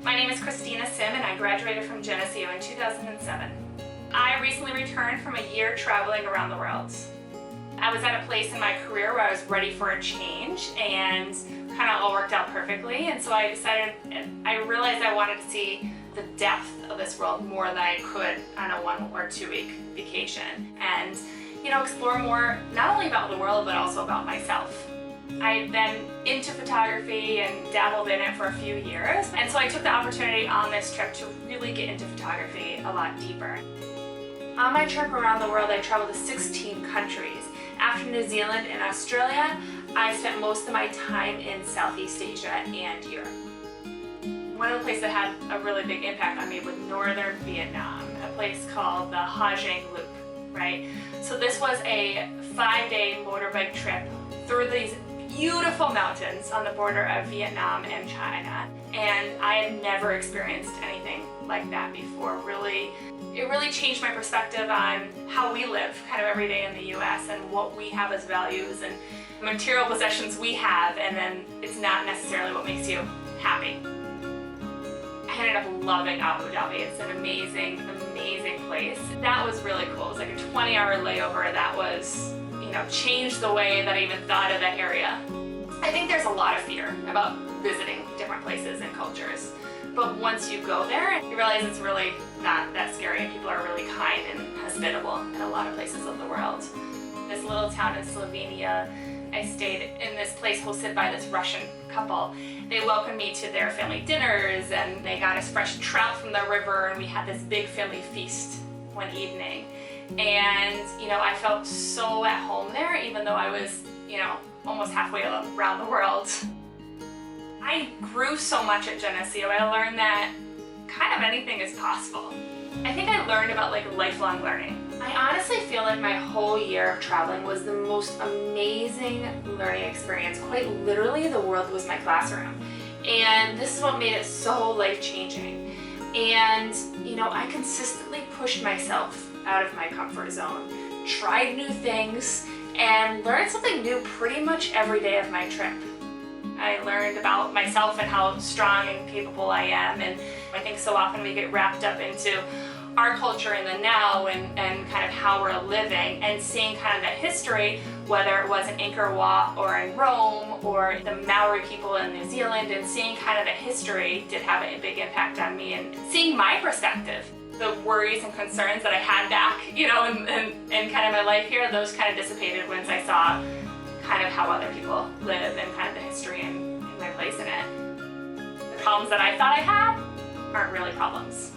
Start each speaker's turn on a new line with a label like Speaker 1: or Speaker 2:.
Speaker 1: My name is Kristina Sym and I graduated from Geneseo in 2007. I recently returned from a year traveling around the world. I was at a place in my career where I was ready for a change and kind of all worked out perfectly, and so I decided, I realized I wanted to see the depth of this world more than I could on a 1 or 2 week vacation, and explore more not only about the world but also about myself. I'd been into photography and dabbled in it for a few years, and so I took the opportunity on this trip to really get into photography a lot deeper. On my trip around the world, I traveled to 16 countries. After New Zealand and Australia, I spent most of my time in Southeast Asia and Europe. One of the places that had a really big impact on me was northern Vietnam, a place called the Ha Giang Loop, right? So this was a 5-day motorbike trip through these beautiful mountains on the border of Vietnam and China, and I had never experienced anything like that before. It really changed my perspective on how we live kind of every day in the US and what we have as values and material possessions we have, and then it's not necessarily what makes you happy. I ended up loving Abu Dhabi. It's an amazing, amazing place. That was really cool. It was like a 20-hour layover that was, changed the way that I even thought of that area. I think there's a lot of fear about visiting different places and cultures, but once you go there, you realize it's really not that scary, and people are really kind and hospitable in a lot of places of the world. This little town in Slovenia, I stayed in this place hosted by this Russian couple. They welcomed me to their family dinners, and they got us fresh trout from the river, and we had this big family feast one evening. And I felt so at home there, even though I was almost halfway around the world. I grew so much at Geneseo. I learned that kind of anything is possible. I think I learned about lifelong learning. I honestly feel like my whole year of traveling was the most amazing learning experience. Quite literally, the world was my classroom. And this is what made it so life-changing. And I consistently pushed myself out of my comfort zone, tried new things, and learned something new pretty much every day of my trip. I learned about myself and how strong and capable I am, and I think so often we get wrapped up into our culture in the now and kind of how we're living, and seeing kind of that history, whether it was in Angkor Wat or in Rome or the Maori people in New Zealand, and seeing kind of the history did have a big impact on me, and seeing my perspective. The worries and concerns that I had back, and kind of my life here, those kind of dissipated once I saw kind of how other people live and kind of the history and my place in it. The problems that I thought I had aren't really problems.